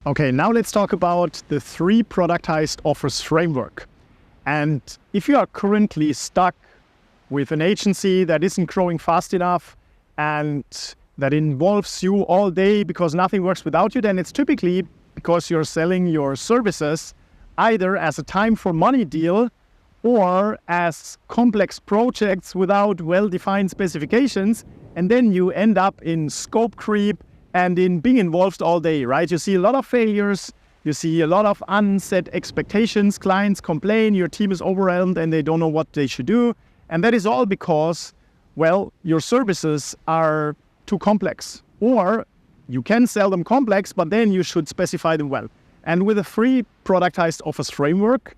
Okay, now let's talk about the 3 productized offers framework. And if you are currently stuck with an agency that isn't growing fast enough and that involves you all day because nothing works without you, then it's typically because you're selling your services either as a time for money deal or as complex projects without well-defined specifications, and then you end up in scope creep and in being involved all day, right? You see a lot of failures, you see a lot of unset expectations, clients complain, your team is overwhelmed and they don't know what they should do. And that is all because, well, your services are too complex. Or you can sell them complex, but then you should specify them well. And with a free productized offers framework,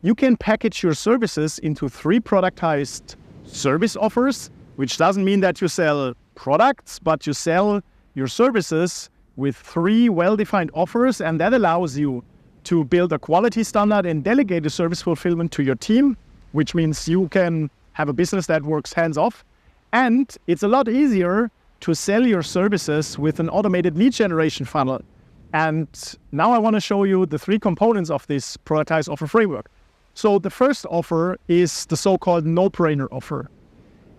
you can package your services into 3 productized service offers, which doesn't mean that you sell products, but you sell your services with 3 well-defined offers, and that allows you to build a quality standard and delegate the service fulfillment to your team, which means you can have a business that works hands-off. And it's a lot easier to sell your services with an automated lead generation funnel. And now I want to show you the 3 components of this productized offer framework. So the first offer is the so-called no-brainer offer.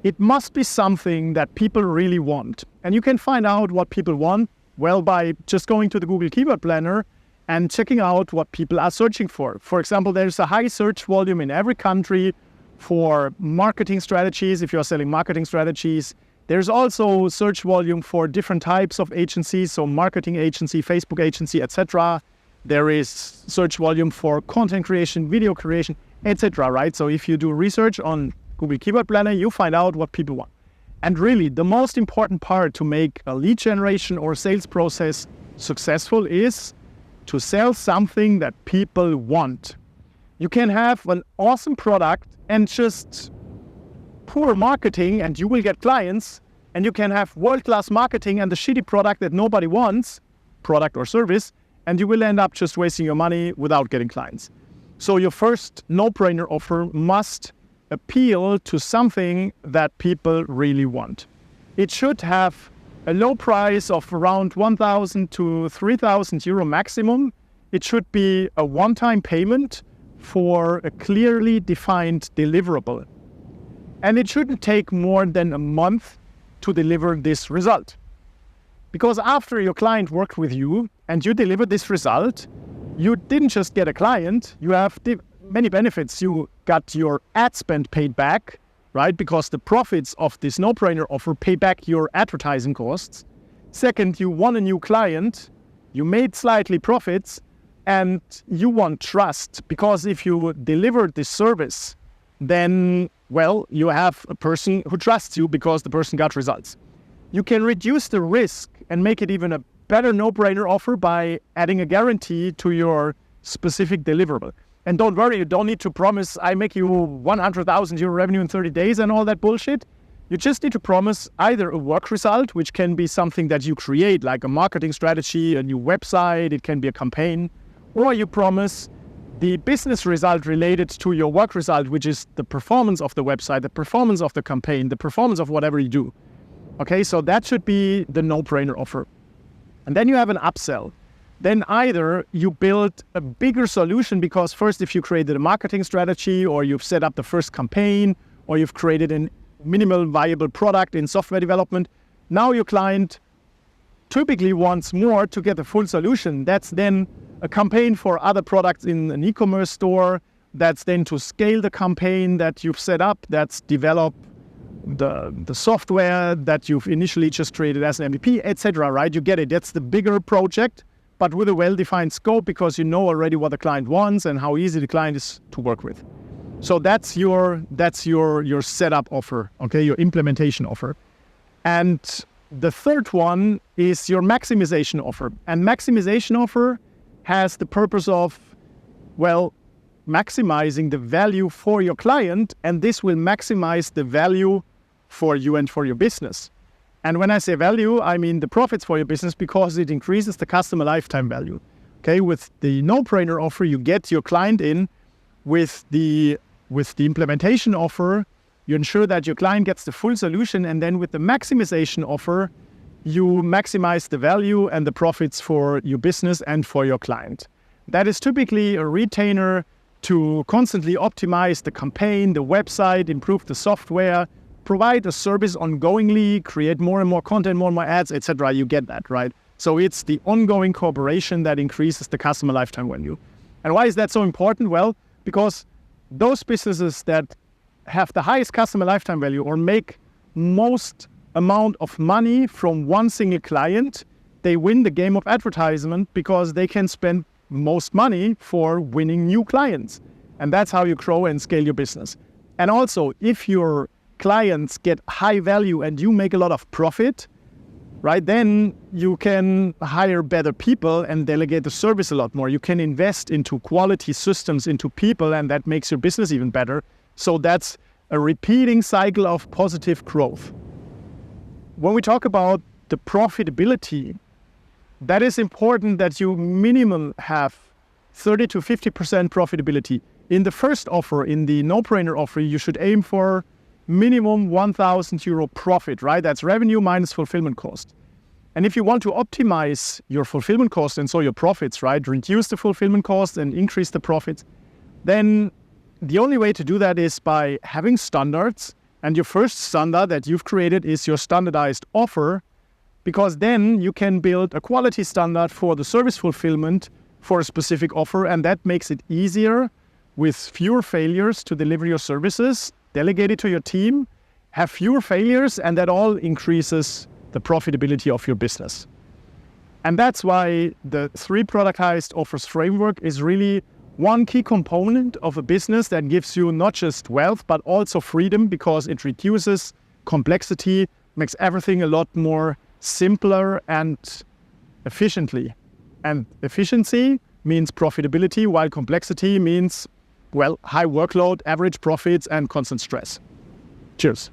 It must be something that people really want. And you can find out what people want, well, by just going to the Google Keyword Planner and checking out what people are searching for. For example, there's a high search volume in every country for marketing strategies, if you're selling marketing strategies. There's also search volume for different types of agencies, so marketing agency, Facebook agency, etc. There is search volume for content creation, video creation, etc., right? So if you do research on Google Keyword Planner, you find out what people want. And really, the most important part to make a lead generation or sales process successful is to sell something that people want. You can have an awesome product and just poor marketing and you will get clients, and you can have world-class marketing and the shitty product that nobody wants, product or service, and you will end up just wasting your money without getting clients. So your first no-brainer offer must appeal to something that people really want. It should have a low price of around 1,000 to 3,000 euro maximum. It should be a one-time payment for a clearly defined deliverable. And it shouldn't take more than a month to deliver this result. Because after your client worked with you and you delivered this result, you didn't just get a client, you have many benefits. You got your ad spend paid back, right? Because the profits of this no-brainer offer pay back your advertising costs. Second, you won a new client, you made slightly profits, and you want trust. Because if you delivered this service, then, well, you have a person who trusts you because the person got results. You can reduce the risk and make it even a better no-brainer offer by adding a guarantee to your specific deliverable. And don't worry, you don't need to promise, I make you 100,000 euro revenue in 30 days and all that bullshit. You just need to promise either a work result, which can be something that you create, like a marketing strategy, a new website, it can be a campaign, or you promise the business result related to your work result, which is the performance of the website, the performance of the campaign, the performance of whatever you do. Okay, so that should be the no-brainer offer. And then you have an upsell. Then either you build a bigger solution because first, if you created a marketing strategy or you've set up the first campaign or you've created a minimal viable product in software development, now your client typically wants more to get a full solution. That's then a campaign for other products in an e-commerce store. That's then to scale the campaign that you've set up. That's develop the software that you've initially just created as an MVP, etc., right? You get it. That's the bigger project, but with a well-defined scope because you know already what the client wants and how easy the client is to work with. So that's your setup offer, okay, your implementation offer. And the third one is your maximization offer. And maximization offer has the purpose of, well, maximizing the value for your client, and this will maximize the value for you and for your business. And when I say value, I mean the profits for your business because it increases the customer lifetime value. Okay, with the no-brainer offer, you get your client in. With the implementation offer, you ensure that your client gets the full solution. And then with the maximization offer, you maximize the value and the profits for your business and for your client. That is typically a retainer to constantly optimize the campaign, the website, improve the software, provide a service ongoingly, create more and more content, more and more ads, etc. You get that, right? So it's the ongoing cooperation that increases the customer lifetime value. And why is that so important? Well, because those businesses that have the highest customer lifetime value or make most amount of money from one single client, they win the game of advertisement because they can spend most money for winning new clients. And that's how you grow and scale your business. And also, if your clients get high value and you make a lot of profit, right, then you can hire better people and delegate the service a lot more. You can invest into quality systems, into people, and that makes your business even better. So that's a repeating cycle of positive growth. When we talk about the profitability, that is important that you minimum have 30 to 50% profitability. In the first offer, in the no-brainer offer, you should aim for minimum 1,000 euro profit, right? That's revenue minus fulfillment cost. And if you want to optimize your fulfillment cost and so your profits, right, reduce the fulfillment cost and increase the profits, then the only way to do that is by having standards. And your first standard that you've created is your standardized offer, because then you can build a quality standard for the service fulfillment for a specific offer, and that makes it easier with fewer failures to deliver your services, delegate it to your team, have fewer failures, and that all increases the profitability of your business. And that's why the 3 productized offers framework is really one key component of a business that gives you not just wealth, but also freedom, because it reduces complexity, makes everything a lot more simpler and efficiently. And efficiency means profitability, while complexity means, well, high workload, average profits, and constant stress. Cheers.